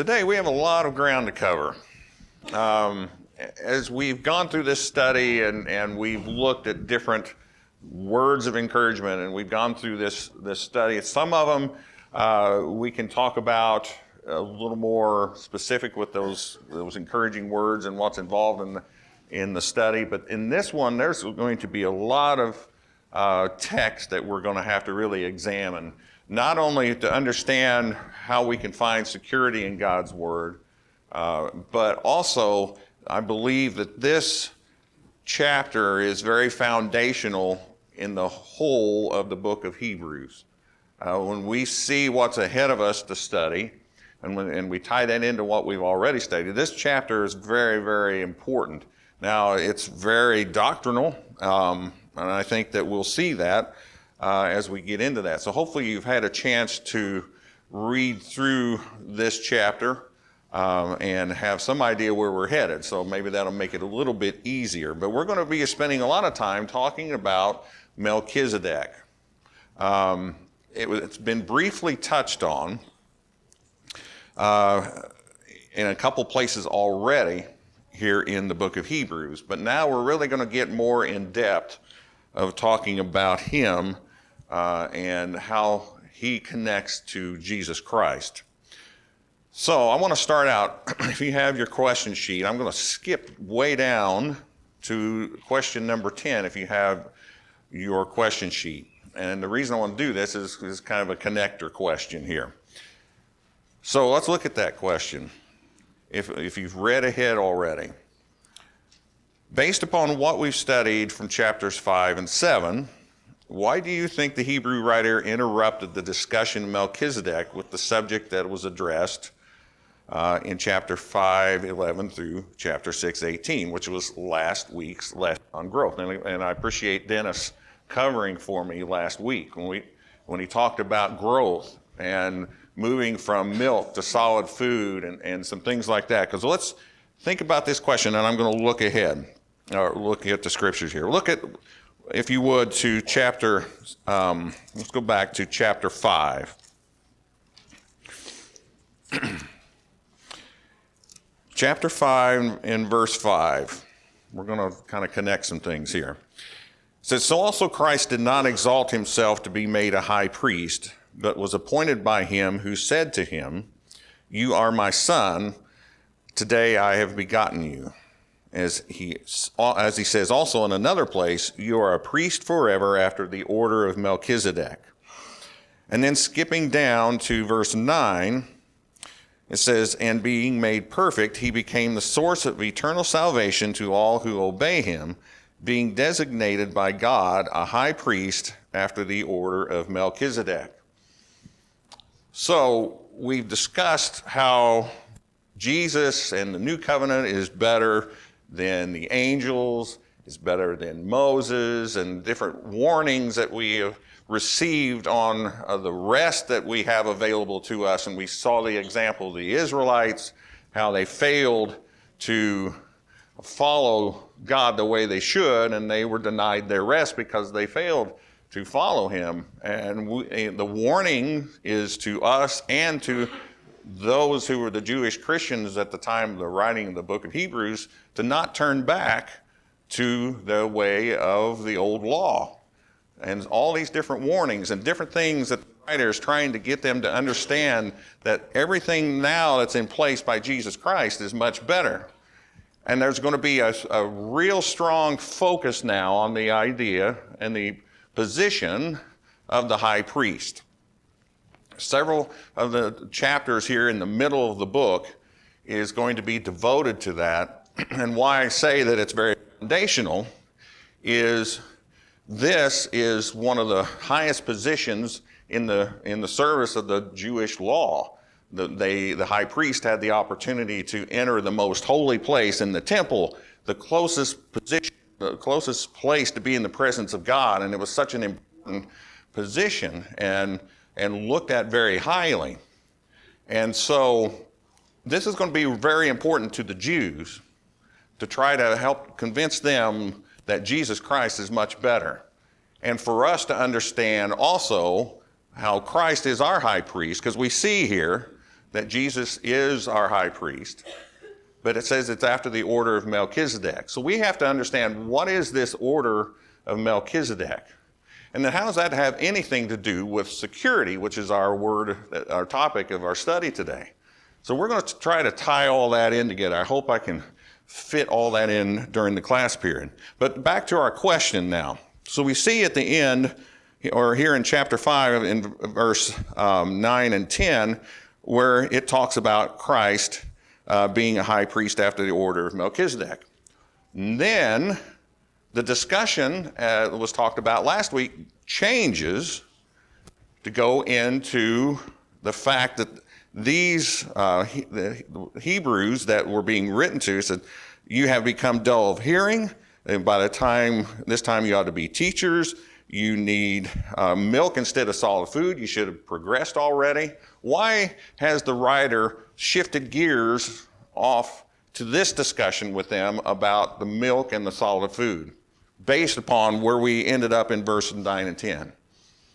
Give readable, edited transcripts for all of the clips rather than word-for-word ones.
Today we have a lot of ground to cover. As we've gone through this study and we've looked at different words of encouragement and we've gone through this study, some of them we can talk about a little more specific with those encouraging words and what's involved in the study. But in this one, there's going to be a lot of text that we're going to have to really examine, not only to understand how we can find security in God's Word, but also I believe that this chapter is very foundational in the whole of the book of Hebrews. When we see what's ahead of us to study, and we tie that into what we've already studied, this chapter is very, very important. Now, it's very doctrinal, and I think that we'll see that as we get into that. So hopefully you've had a chance to read through this chapter and have some idea where we're headed. So maybe that'll make it a little bit easier. But we're going to be spending a lot of time talking about Melchizedek. It's been briefly touched on in a couple places already here in the book of Hebrews. But now we're really going to get more in depth of talking about him and how he connects to Jesus Christ. So I want to start out, if you have your question sheet, I'm going to skip way down to question number 10 if you have your question sheet. And the reason I want to do this is kind of a connector question here. So let's look at that question, if you've read ahead already. Based upon what we've studied from chapters 5 and 7, why do you think the Hebrew writer interrupted the discussion of Melchizedek with the subject that was addressed in chapter 5:11 through chapter 6:18, which was last week's lesson on growth? And I appreciate Dennis covering for me last week when he talked about growth and moving from milk to solid food and some things like that. Because let's think about this question, and I'm going to look ahead, or look at the scriptures here. Look at, if you would, to chapter, let's go back to chapter 5. Chapter 5 in verse 5. We're going to kind of connect some things here. It says, "So also Christ did not exalt himself to be made a high priest, but was appointed by him who said to him, 'You are my son, today I have begotten you.' As he says also in another place, 'You are a priest forever after the order of Melchizedek.'" And then skipping down to verse 9, it says, "And being made perfect, he became the source of eternal salvation to all who obey him, being designated by God a high priest after the order of Melchizedek." So we've discussed how Jesus and the new covenant is better than the angels, is better than Moses, and different warnings that we have received on the rest that we have available to us. And we saw the example of the Israelites, how they failed to follow God the way they should, and they were denied their rest because they failed to follow him. And the warning is to us and to those who were the Jewish Christians at the time of the writing of the book of Hebrews to not turn back to the way of the old law. And all these different warnings and different things that the writer is trying to get them to understand that everything now that's in place by Jesus Christ is much better. And there's going to be a real strong focus now on the idea and the position of the high priest. Several of the chapters here in the middle of the book is going to be devoted to that. And why I say that it's very foundational is this is one of the highest positions in the service of the Jewish law. The high priest had the opportunity to enter the most holy place in the temple, the closest position, the closest place to be in the presence of God, and it was such an important position and looked at very highly. And so this is going to be very important to the Jews to try to help convince them that Jesus Christ is much better. And for us to understand also how Christ is our high priest, because we see here that Jesus is our high priest, but it says it's after the order of Melchizedek. So we have to understand, what is this order of Melchizedek? And then how does that have anything to do with security, which is our topic of our study today? So we're going to try to tie all that in together. I hope I can fit all that in during the class period. But back to our question now. So we see at the end, or here in chapter 5, in verse 9 and 10, where it talks about Christ being a high priest after the order of Melchizedek. And then the discussion that was talked about last week changes to go into the fact that these the Hebrews that were being written to said, you have become dull of hearing, and by this time you ought to be teachers. You need milk instead of solid food. You should have progressed already. Why has the writer shifted gears off to this discussion with them about the milk and the solid food, based upon where we ended up in verses 9 and 10?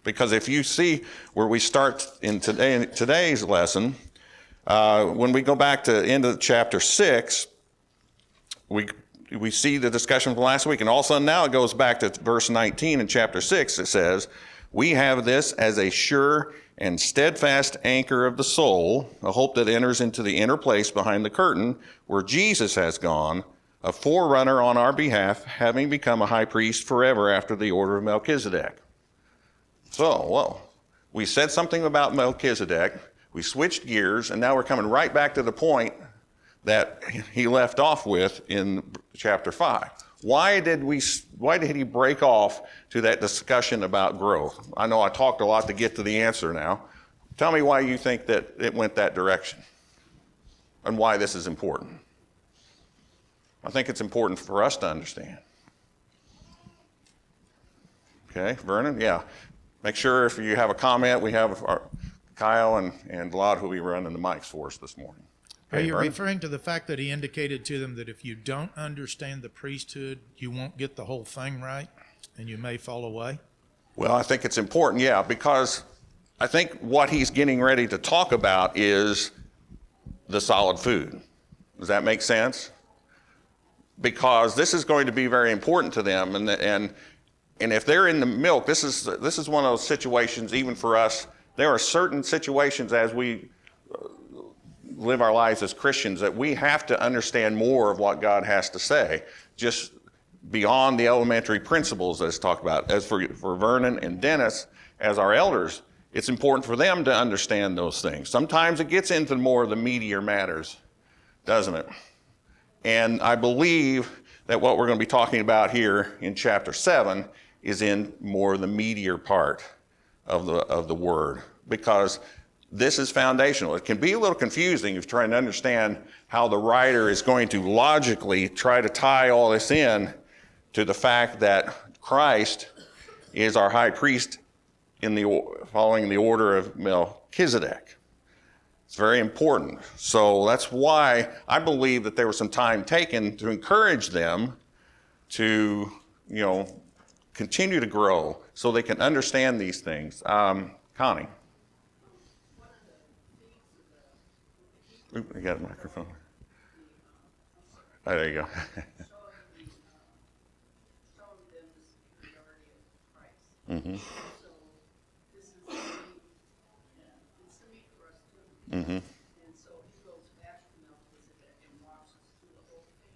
Because if you see where we start in today's lesson, when we go back to the end of chapter 6, we see the discussion from last week, and all of a sudden now it goes back to verse 19 in chapter 6. It says, we have this as a sure and steadfast anchor of the soul, a hope that enters into the inner place behind the curtain, where Jesus has gone, a forerunner on our behalf, having become a high priest forever after the order of Melchizedek. So, well, we said something about Melchizedek, we switched gears, and now we're coming right back to the point that he left off with in chapter 5. Why did he break off to that discussion about growth? I know I talked a lot to get to the answer now. Tell me why you think that it went that direction and why this is important. I think it's important for us to understand. Okay, Vernon? Yeah. Make sure if you have a comment, we have Kyle and Vlad who will be running the mics for us this morning. Are you referring to the fact that he indicated to them that if you don't understand the priesthood, you won't get the whole thing right, and you may fall away? Well, I think it's important, yeah, because I think what he's getting ready to talk about is the solid food. Does that make sense? Because this is going to be very important to them, and if they're in the milk, this is one of those situations, even for us, there are certain situations as we live our lives as Christians that we have to understand more of what God has to say, just beyond the elementary principles that's talked about. As for Vernon and Dennis, as our elders, it's important for them to understand those things. Sometimes it gets into more of the meatier matters, doesn't it? And I believe that what we're going to be talking about here in chapter 7 is in more of the meatier part of the word, because this is foundational. It can be a little confusing if you're trying to understand how the writer is going to logically try to tie all this in to the fact that Christ is our high priest following the order of Melchizedek. It's very important. So that's why I believe that there was some time taken to encourage them to, continue to grow so they can understand these things. Connie. You got a microphone. Oh, there you go. Mm-hmm. So this is it's the meat for us too. Mm-hmm. And so he goes back to Melchizedek and walks us through the whole thing.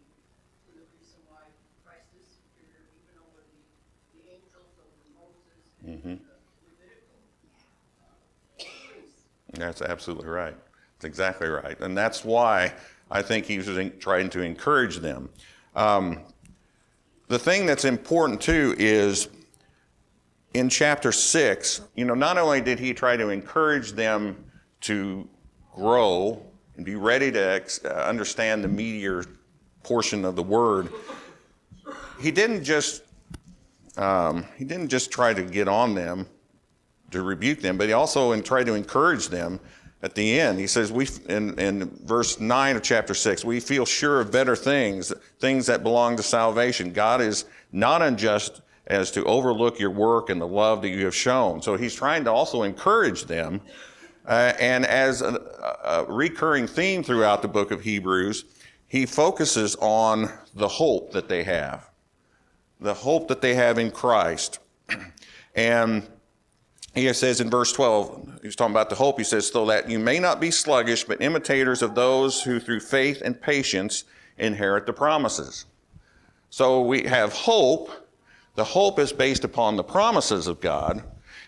And the reason why Christ is superior even over the angels, over Moses, and the Levitical priests. That's absolutely right. That's exactly right. And that's why I think he was trying to encourage them. The thing that's important too is in chapter 6, not only did he try to encourage them to grow and be ready to understand the meatier portion of the word, he didn't just try to get on them to rebuke them, but he also tried to encourage them at the end. He says, in verse 9 of chapter 6, we feel sure of better things that belong to salvation. God is not unjust as to overlook your work and the love that you have shown. So he's trying to also encourage them And as a recurring theme throughout the book of Hebrews, he focuses on the hope that they have. The hope that they have in Christ. And he says in verse 12, he's talking about the hope. He says, so that you may not be sluggish, but imitators of those who through faith and patience inherit the promises. So we have hope. The hope is based upon the promises of God.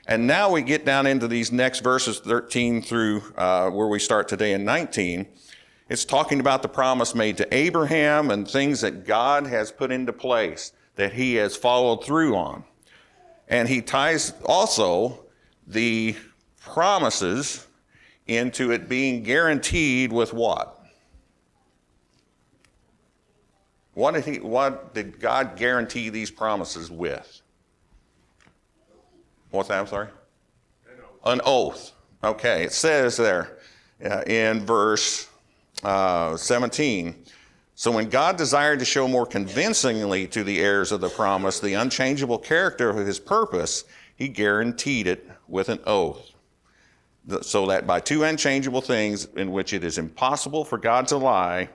And now we get down into these next verses, 13 through where we start today in 19. It's talking about the promise made to Abraham and things that God has put into place that he has followed through on. And he ties also the promises into it being guaranteed with what? What did God guarantee these promises with? What's that? I'm sorry? An oath. Okay, it says there in verse 17, so when God desired to show more convincingly to the heirs of the promise the unchangeable character of his purpose, he guaranteed it with an oath, so that by two unchangeable things in which it is impossible for God to lie,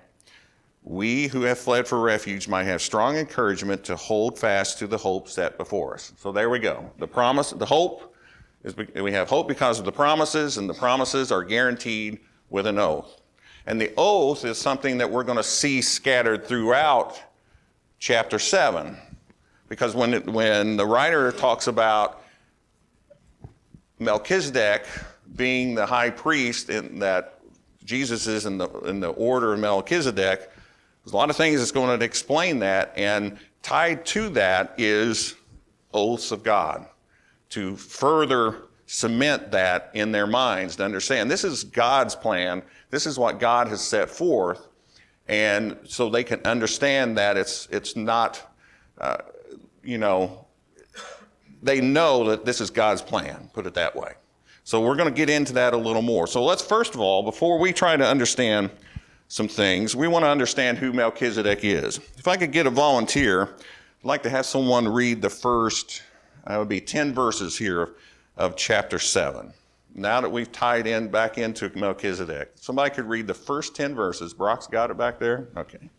we who have fled for refuge might have strong encouragement to hold fast to the hope set before us. So there we go. The promise, the hope, we have hope because of the promises, and the promises are guaranteed with an oath. And the oath is something that we're going to see scattered throughout chapter 7. Because when the writer talks about Melchizedek being the high priest, in that Jesus is in the order of Melchizedek, there's a lot of things that's going to explain that, and tied to that is oaths of God to further cement that in their minds to understand this is God's plan. This is what God has set forth, and so they can understand that it's not, they know that this is God's plan, put it that way. So we're going to get into that a little more. So let's first of all, before we try to understand some things, we want to understand who Melchizedek is. If I could get a volunteer, I'd like to have someone read the first, that would be 10 verses here of chapter 7. Now that we've tied in back into Melchizedek, somebody could read the first 10 verses. Brock's got it back there? Okay.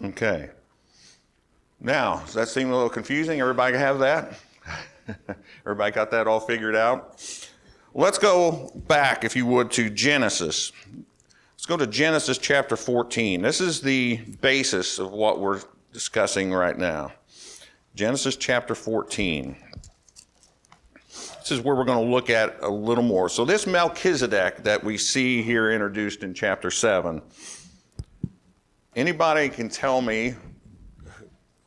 Okay. Now, does that seem a little confusing? Everybody have that? Everybody got that all figured out? Let's go back, if you would, to Genesis. Let's go to Genesis chapter 14. This is the basis of what we're discussing right now. Genesis chapter 14. This is where we're going to look at a little more. So this Melchizedek that we see here introduced in chapter 7, anybody can tell me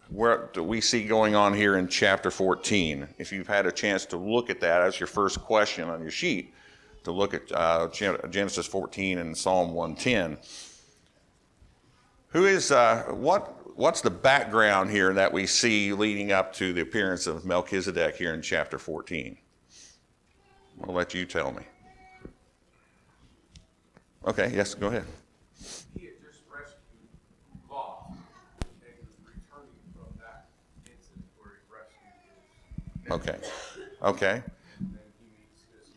what we see going on here in chapter 14? If you've had a chance to look at that as your first question on your sheet, to look at Genesis 14 and Psalm 110. Who is, what's the background here that we see leading up to the appearance of Melchizedek here in chapter 14? I'll let you tell me. Okay, yes, go ahead. He had just rescued Lot, and he was returning from that incident where he rescued his Okay. Okay. and then he meets this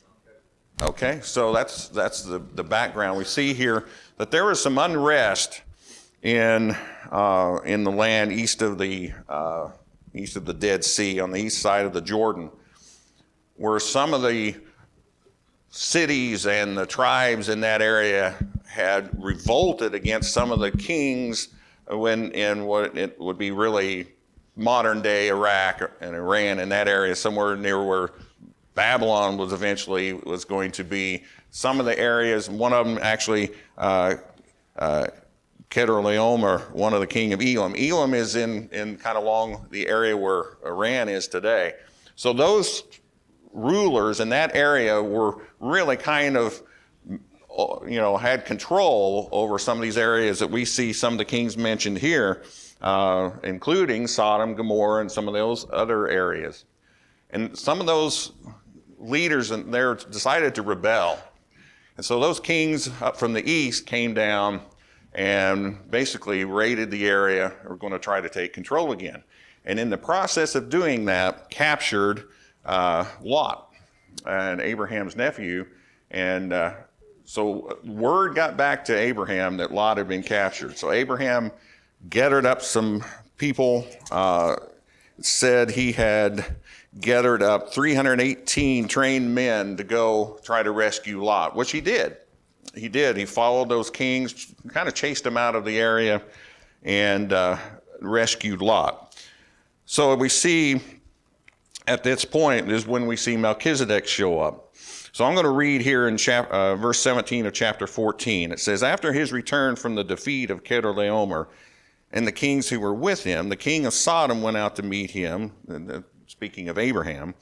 Melchizedek. Okay, so that's the background. We see here that there was some unrest in the land east of the Dead Sea, on the east side of the Jordan, where some of the cities and the tribes in that area had revolted against some of the kings in what it would be really modern day Iraq and Iran, in that area, somewhere near where Babylon was going to be. Some of the areas, one of them actually, Chedorlaomer, one of the king of Elam. Elam is in kind of along the area where Iran is today. So those rulers in that area were really kind of, had control over some of these areas that we see some of the kings mentioned here, including Sodom, Gomorrah, and some of those other areas. And some of those leaders in there decided to rebel. And so those kings up from the east came down and basically raided the area, were going to try to take control again. And in the process of doing that, captured Lot, and Abraham's nephew. And so word got back to Abraham that Lot had been captured. So Abraham gathered up some people, said he had gathered up 318 trained men to go try to rescue Lot, which he did. He did. He followed those kings, kind of chased them out of the area, and rescued Lot. So we see at this point is when we see Melchizedek show up. So I'm going to read here in verse 17 of chapter 14. It says, after his return from the defeat of Chedorlaomer and the kings who were with him, the king of Sodom went out to meet him, speaking of Abraham,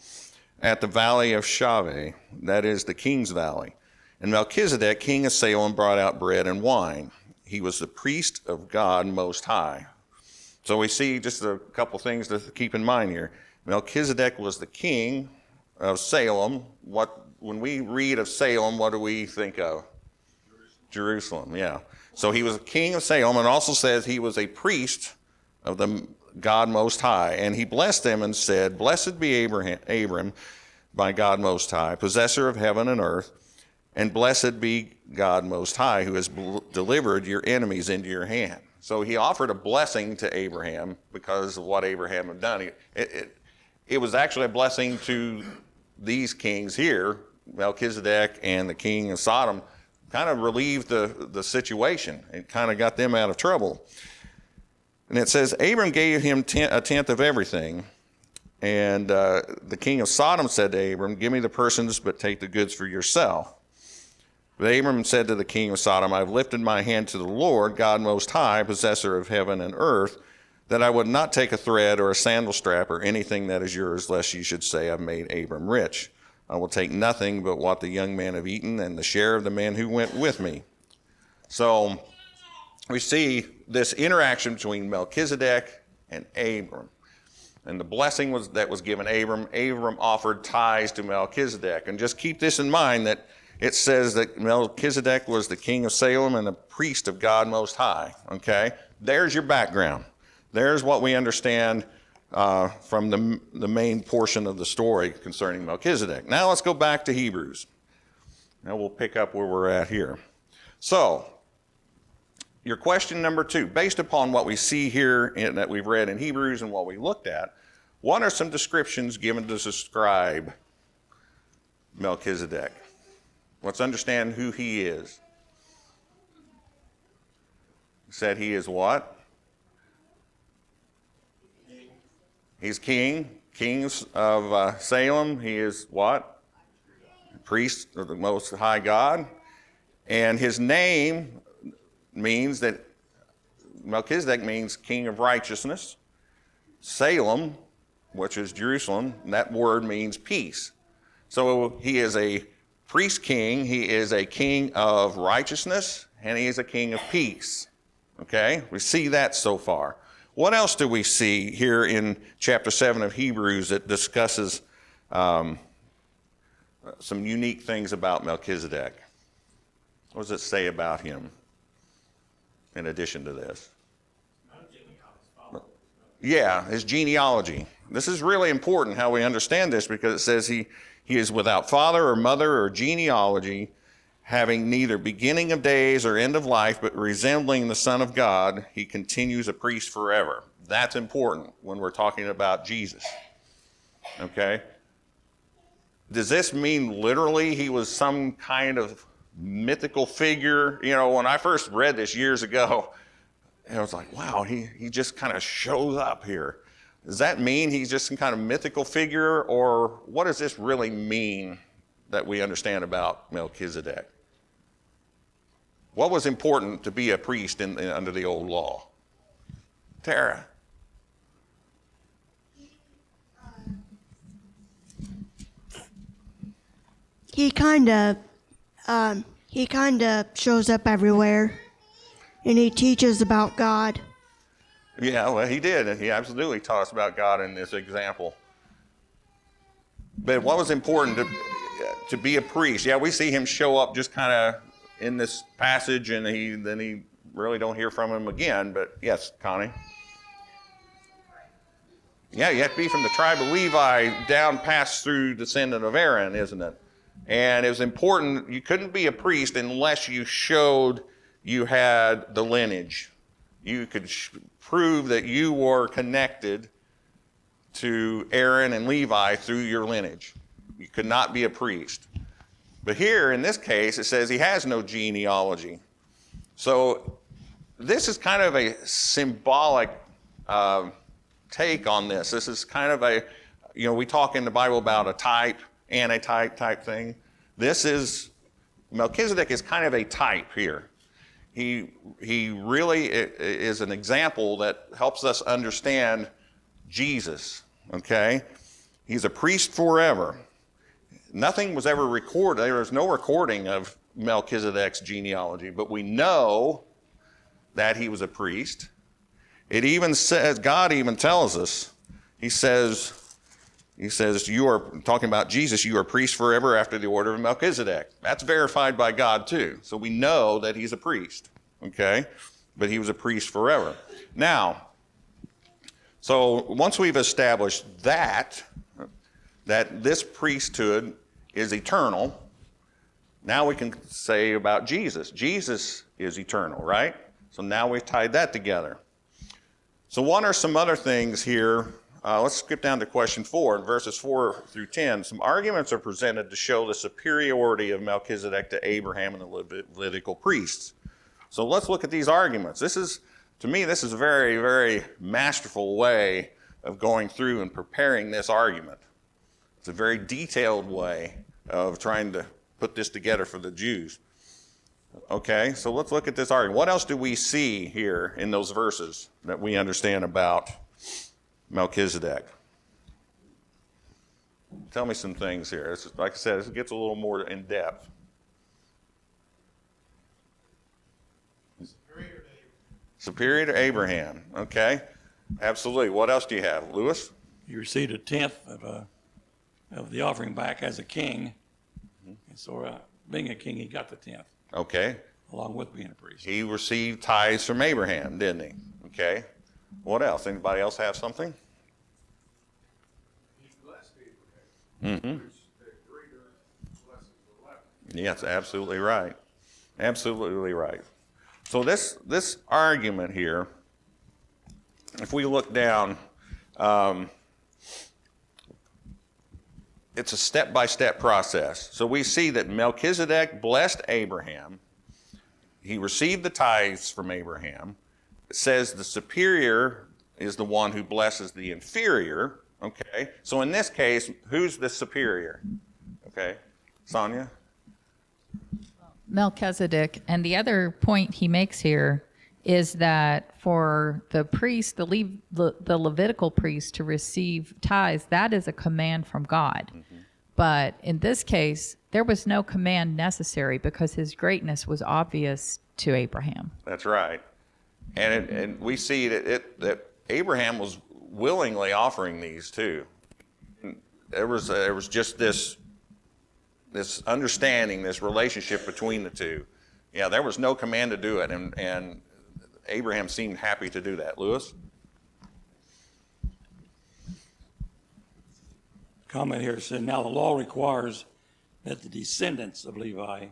at the valley of Shaveh, that is the king's valley. And Melchizedek, king of Salem, brought out bread and wine. He was the priest of God Most High. So we see just a couple things to keep in mind here. Melchizedek was the king of Salem. When we read of Salem, what do we think of? Jerusalem, yeah. So he was a king of Salem, and also says he was a priest of the God Most High. And he blessed them and said, blessed be Abram by God Most High, possessor of heaven and earth, and blessed be God Most High, who has delivered your enemies into your hand. So he offered a blessing to Abraham because of what Abraham had done. It was actually a blessing to these kings here, Melchizedek and the king of Sodom, kind of relieved the situation. It kind of got them out of trouble. And it says, Abram gave him a tenth of everything. And the king of Sodom said to Abram, give me the persons, but take the goods for yourself. But Abram said to the king of Sodom, I've lifted my hand to the Lord, God Most High, possessor of heaven and earth, that I would not take a thread or a sandal strap or anything that is yours, lest you should say, I've made Abram rich. I will take nothing but what the young men have eaten and the share of the men who went with me. So we see this interaction between Melchizedek and Abram. And the blessing that was given Abram. Abram offered tithes to Melchizedek. And just keep this in mind, that it says that Melchizedek was the king of Salem and the priest of God Most High. Okay? There's your background. There's what we understand from the main portion of the story concerning Melchizedek. Now let's go back to Hebrews. Now we'll pick up where we're at here. So, your question number 2, based upon what we see here that we've read in Hebrews and what we looked at, what are some descriptions given to describe Melchizedek? Let's understand who he is. He said he is what? He's king of Salem. He is what? Priest of the Most High God. And his name means that Melchizedek means king of righteousness. Salem, which is Jerusalem, that word means peace. So he is a priest king, he is a king of righteousness, and he is a king of peace. Okay? We see that so far. What else do we see here in chapter 7 of Hebrews that discusses some unique things about Melchizedek? What does it say about him in addition to this? Yeah, his genealogy. This is really important how we understand this, because it says he is without father or mother or genealogy, having neither beginning of days or end of life, but resembling the Son of God, he continues a priest forever. That's important when we're talking about Jesus. Okay? Does this mean literally he was some kind of mythical figure? You know, when I first read this years ago, I was like, wow, he just kind of shows up here. Does that mean he's just some kind of mythical figure, or what does this really mean that we understand about Melchizedek? What was important to be a priest under the old law? Tara. He kind of shows up everywhere, and he teaches about God. Yeah, well, he did. He absolutely taught us about God in this example. But what was important to be a priest? Yeah, we see him show up just kind of in this passage, and then he really don't hear from him again. But yes, Connie. Yeah, you have to be from the tribe of Levi down past through descendant of Aaron, isn't it? And it was important. You couldn't be a priest unless you showed you had the lineage. You could prove that you were connected to Aaron and Levi through your lineage. You could not be a priest. But here, in this case, it says he has no genealogy. So this is kind of a symbolic take on this. This is kind of a, you know, we talk in the Bible about a type, antitype type thing. Melchizedek is kind of a type here. He really is an example that helps us understand Jesus, okay? He's a priest forever. Nothing was ever recorded. There was no recording of Melchizedek's genealogy, but we know that he was a priest. It even says, God even tells us, he says, you are, talking about Jesus, you are priest forever after the order of Melchizedek. That's verified by God too. So we know that he's a priest, okay? But he was a priest forever. Now, so once we've established that this priesthood is eternal, now we can say about Jesus. Jesus is eternal, right? So now we've tied that together. So what are some other things here? Let's skip down to question 4, in verses 4 through 10. Some arguments are presented to show the superiority of Melchizedek to Abraham and the Levitical priests. So let's look at these arguments. To me, this is a very, very masterful way of going through and preparing this argument. It's a very detailed way of trying to put this together for the Jews. Okay, so let's look at this argument. What else do we see here in those verses that we understand about Melchizedek? Tell me some things here. Like I said, it gets a little more in depth. Superior to Abraham. Okay, absolutely. What else do you have, Lewis? He received a tenth of the offering back as a king, and so being a king, he got the tenth. Okay. Along with being a priest. He received tithes from Abraham, didn't he? Okay. What else? Anybody else have something? He blessed Abraham, which the greater blessings were left. Yes, absolutely right. Absolutely right. So this argument here, if we look down, it's a step-by-step process. So we see that Melchizedek blessed Abraham. He received the tithes from Abraham. It says the superior is the one who blesses the inferior. Okay, so in this case, who's the superior? Okay, Sonia? Melchizedek. And the other point he makes here is that for the priest, the Levitical priest to receive tithes, that is a command from God. Mm-hmm. But in this case, there was no command necessary because his greatness was obvious to Abraham. That's right. And we see that Abraham was willingly offering these too. There was just this understanding, this relationship between the two. Yeah, there was no command to do it, and Abraham seemed happy to do that. Lewis? Comment here said, now the law requires that the descendants of Levi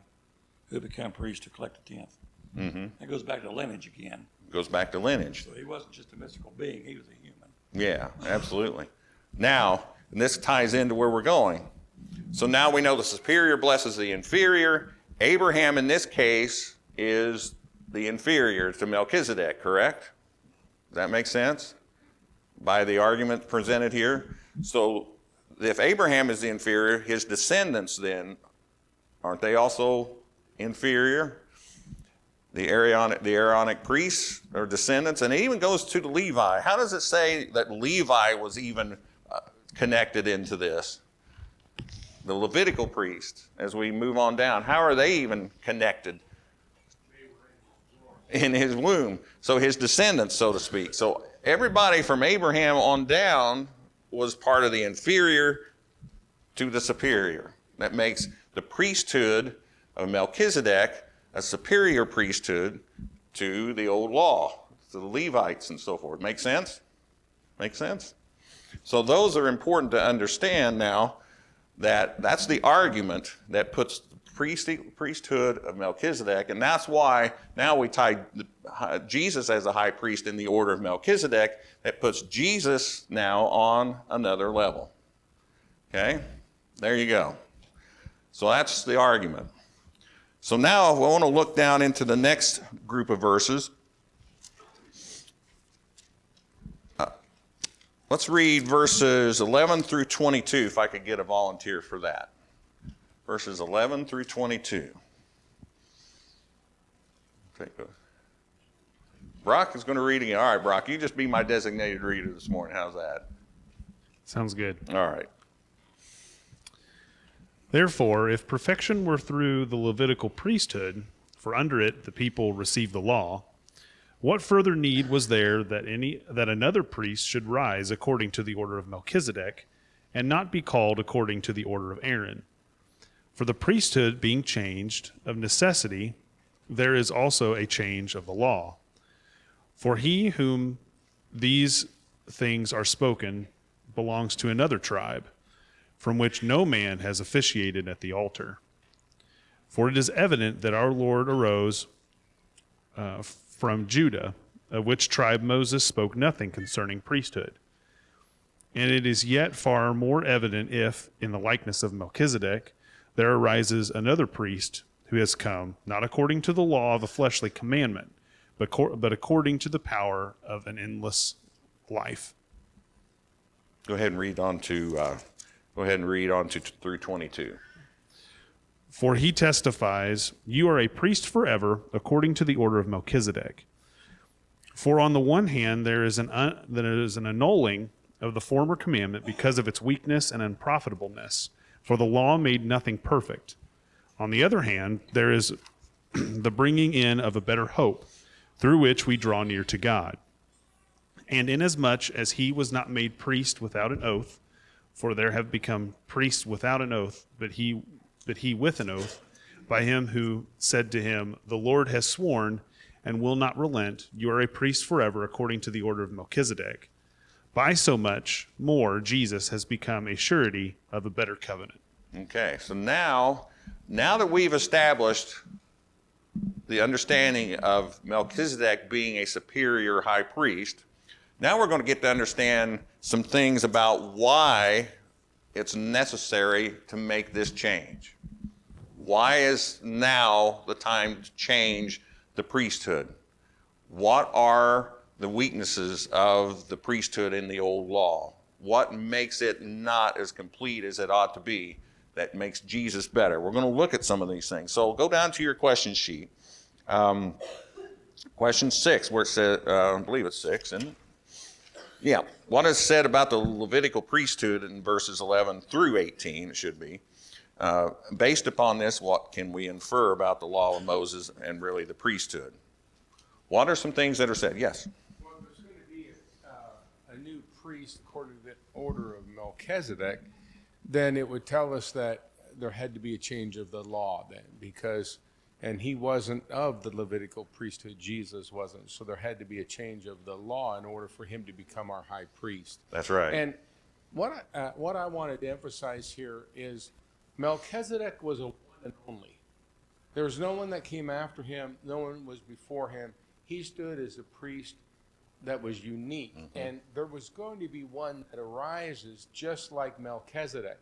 who become priests to collect the tenth. Mm-hmm. That goes back to lineage again. Goes back to lineage. So he wasn't just a mystical being, he was a human. Yeah, absolutely. Now, and this ties into where we're going. So now we know the superior blesses the inferior. Abraham, in this case, is the inferior to Melchizedek, correct? Does that make sense? By the argument presented here. So if Abraham is the inferior, his descendants then, aren't they also inferior? The Aaronic priests are descendants, and it even goes to the Levi. How does it say that Levi was even connected into this? The Levitical priest, as we move on down, how are they even connected? In his womb. So his descendants, so to speak. So everybody from Abraham on down was part of the inferior to the superior. That makes the priesthood of Melchizedek a superior priesthood to the old law, to the Levites and so forth. Make sense? Make sense? So those are important to understand now, that that's the argument that puts the priesthood of Melchizedek, and that's why now we tie Jesus as a high priest in the order of Melchizedek. That puts Jesus now on another level. Okay? There you go. So that's the argument. So now I want to look down into the next group of verses. Let's read verses 11 through 22, if I could get a volunteer for that. Verses 11 through 22. Brock is going to read again. All right, Brock, you just be my designated reader this morning. How's that? Sounds good. All right. Therefore, if perfection were through the Levitical priesthood, for under it the people received the law, what further need was there that another priest should rise according to the order of Melchizedek, and not be called according to the order of Aaron? For the priesthood being changed, of necessity, there is also a change of the law. For he whom these things are spoken belongs to another tribe, from which no man has officiated at the altar. For it is evident that our Lord arose from Judah, of which tribe Moses spoke nothing concerning priesthood. And it is yet far more evident if, in the likeness of Melchizedek, there arises another priest who has come, not according to the law of a fleshly commandment, but according to the power of an endless life. Go ahead and read on to through 22. For he testifies, you are a priest forever, according to the order of Melchizedek. For on the one hand, there is an annulling of the former commandment because of its weakness and unprofitableness, for the law made nothing perfect. On the other hand, there is the bringing in of a better hope, through which we draw near to God. And inasmuch as he was not made priest without an oath, for there have become priests without an oath, but he with an oath, by him who said to him, the Lord has sworn and will not relent, you are a priest forever according to the order of Melchizedek. By so much more, Jesus has become a surety of a better covenant. Okay, so now that we've established the understanding of Melchizedek being a superior high priest, now we're going to get to understand some things about why it's necessary to make this change. Why is now the time to change the priesthood? What are the weaknesses of the priesthood in the old law? What makes it not as complete as it ought to be that makes Jesus better? We're going to look at some of these things. So go down to your question sheet. Question 6, where it says, I believe it's 6, isn't it? Yeah. What is said about the Levitical priesthood in verses 11 through 18, it should be. Based upon this, what can we infer about the law of Moses and really the priesthood? What are some things that are said? Yes? Well, if there's going to be a new priest according to the order of Melchizedek, then it would tell us that there had to be a change of the law then, because, and he wasn't of the Levitical priesthood, Jesus wasn't, so there had to be a change of the law in order for him to become our high priest. That's right. And what I wanted to emphasize here is Melchizedek was a one and only. There was no one that came after him. No one was before him. He stood as a priest that was unique. And there was going to be one that arises just like Melchizedek.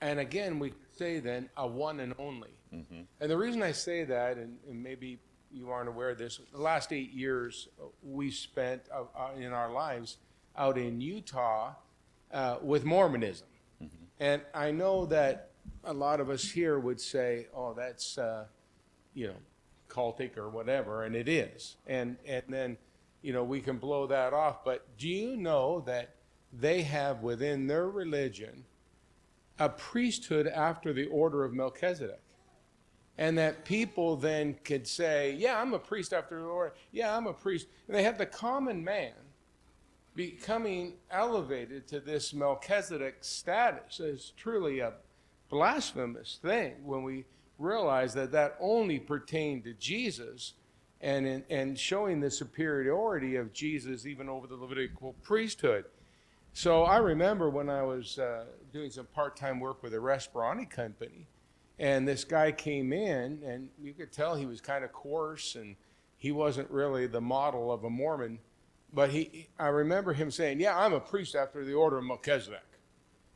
And again, we say then a one and only. And the reason I say that, and maybe you aren't aware of this, the last 8 years we spent in our lives out in Utah with Mormonism. And I know that a lot of us here would say, oh, that's, cultic or whatever, and it is. And then, we can blow that off. But do you know that they have within their religion a priesthood after the order of Melchizedek? And that people then could say, yeah, I'm a priest after the order. Yeah, I'm a priest. And they have the common man becoming elevated to this Melchizedek status. Is truly a blasphemous thing when we realize that that only pertained to Jesus, and showing the superiority of Jesus even over the Levitical priesthood. So I remember when I was doing some part-time work with a Respirani company, and this guy came in, and you could tell he was kind of coarse, and he wasn't really the model of a Mormon. But I remember him saying, yeah, I'm a priest after the order of Melchizedek.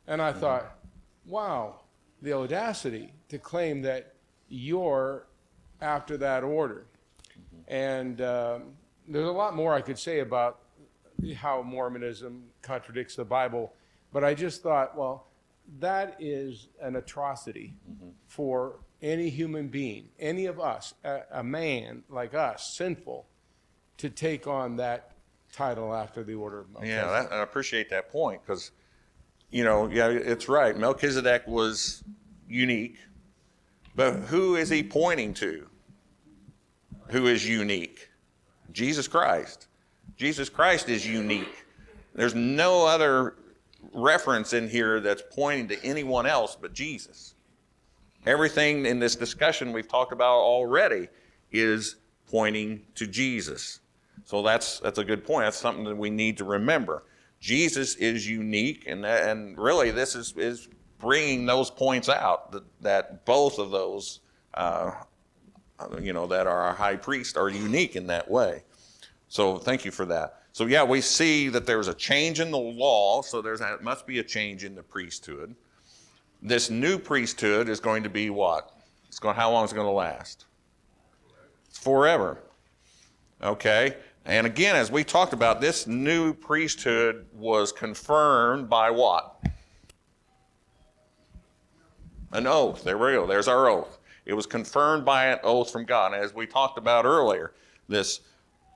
And I thought, wow, the audacity to claim that you're after that order. And there's a lot more I could say about how Mormonism contradicts the Bible, but I just thought, well, that is an atrocity for any human being, any of us, a man like us, sinful, to take on that title after the order of Melchizedek. Yeah, I appreciate that point because, it's right. Melchizedek was unique, but who is he pointing to? Who is unique? Jesus Christ. Jesus Christ is unique. There's no other reference in here that's pointing to anyone else but Jesus. Everything in this discussion we've talked about already is pointing to Jesus. So that's a good point. That's something that we need to remember. Jesus is unique, and really this is bringing those points out, that both of those, that are our high priest are unique in that way. So thank you for that. So yeah, we see that there's a change in the law, so there must be a change in the priesthood. This new priesthood is going to be what? How long is it going to last? It's forever. Okay? And again, as we talked about, this new priesthood was confirmed by what? An oath. There we go. There's our oath. It was confirmed by an oath from God. And as we talked about earlier, this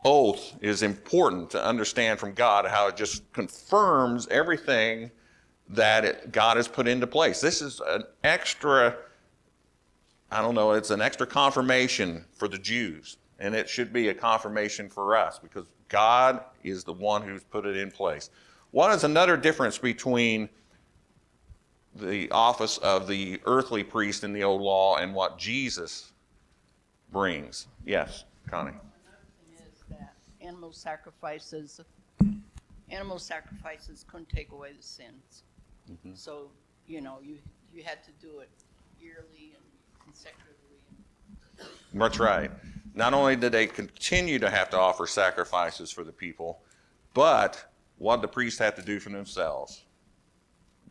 oath is important to understand from God, how it just confirms everything that God has put into place. This is an extra, it's an extra confirmation for the Jews. And it should be a confirmation for us because God is the one who's put it in place. What is another difference between the office of the earthly priest in the old law and what Jesus brings? Yes, Connie. Another thing is that animal sacrifices couldn't take away the sins. So, you had to do it yearly and consecutively. That's right. Not only did they continue to have to offer sacrifices for the people, but what did the priests have to do for themselves?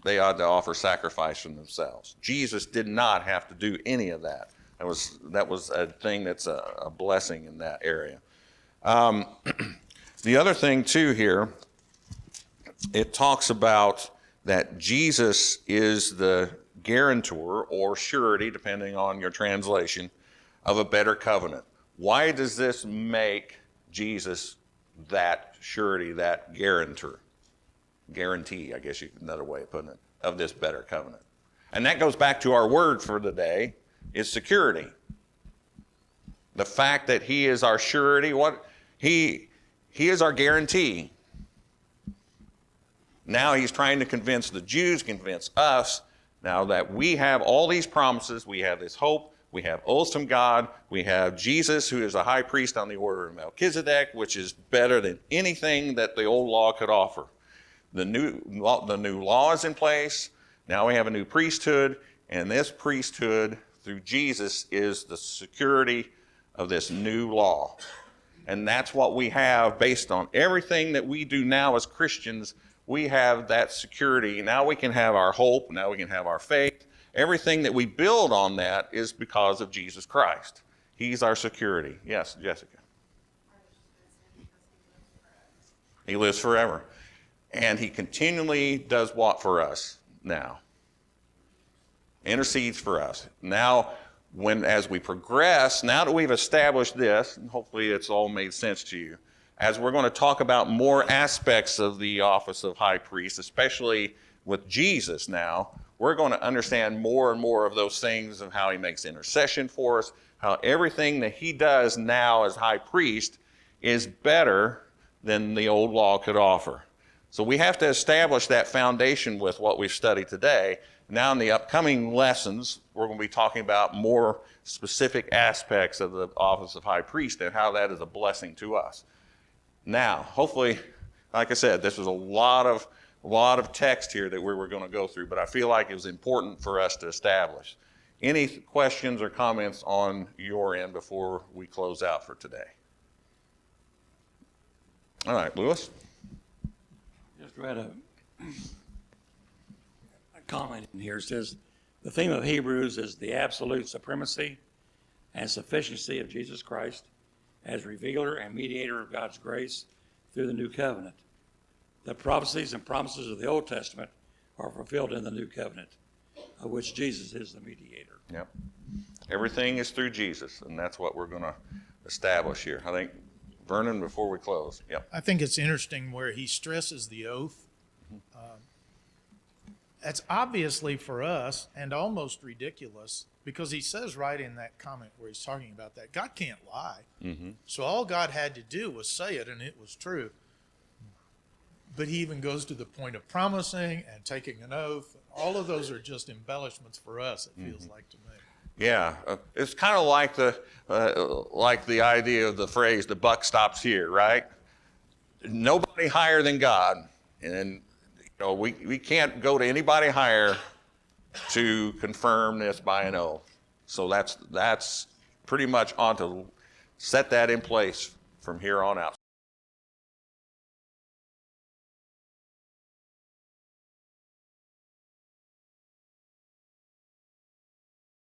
They had to offer sacrifice for themselves. Jesus did not have to do any of that. That was a thing that's a blessing in that area. The other thing too here, it talks about that Jesus is the guarantor or surety, depending on your translation, of a better covenant. Why does this make Jesus that surety, that guarantor? Guarantee, I guess another way of putting it, of this better covenant. And that goes back to our word for the day, is security. The fact that he is our surety, he is our guarantee. Now he's trying to convince the Jews, convince us, now that we have all these promises, we have this hope, we have oaths from God, we have Jesus, who is a high priest on the order of Melchizedek, which is better than anything that the old law could offer. The new law is in place. Now we have a new priesthood, and this priesthood, through Jesus is the security of this new law. And that's what we have based on everything that we do now as Christians. We have that security. Now we can have our hope. Now we can have our faith. Everything that we build on that is because of Jesus Christ. He's our security. Yes, Jessica. He lives forever. And he continually does what for us now? Intercedes for us. Now, as we progress, now that we've established this, and hopefully it's all made sense to you, as we're going to talk about more aspects of the office of high priest, especially with Jesus now, we're going to understand more and more of those things of how he makes intercession for us, how everything that he does now as high priest is better than the old law could offer. So we have to establish that foundation with what we've studied today. Now in the upcoming lessons, we're going to be talking about more specific aspects of the office of high priest and how that is a blessing to us. Now, hopefully, like I said, this was a lot of text here that we were going to go through, but I feel like it was important for us to establish. Any questions or comments on your end before we close out for today? All right, Lewis? Just read a comment in here. It says, the theme of Hebrews is the absolute supremacy and sufficiency of Jesus Christ as revealer and mediator of God's grace through the new covenant. The prophecies and promises of the Old Testament are fulfilled in the new covenant, of which Jesus is the mediator. Yep. Everything is through Jesus, and that's what we're going to establish here. I think, Vernon, before we close. Yep. I think it's interesting where he stresses the oath. That's obviously for us and almost ridiculous because he says right in that comment where he's talking about that, God can't lie. Mm-hmm. So all God had to do was say it and it was true. But he even goes to the point of promising and taking an oath. All of those are just embellishments for us, it feels like to me. Yeah, it's kind of like the idea of the phrase, the buck stops here, right? Nobody higher than God. And we can't go to anybody higher to confirm this by an oath. So that's pretty much on to set that in place from here on out.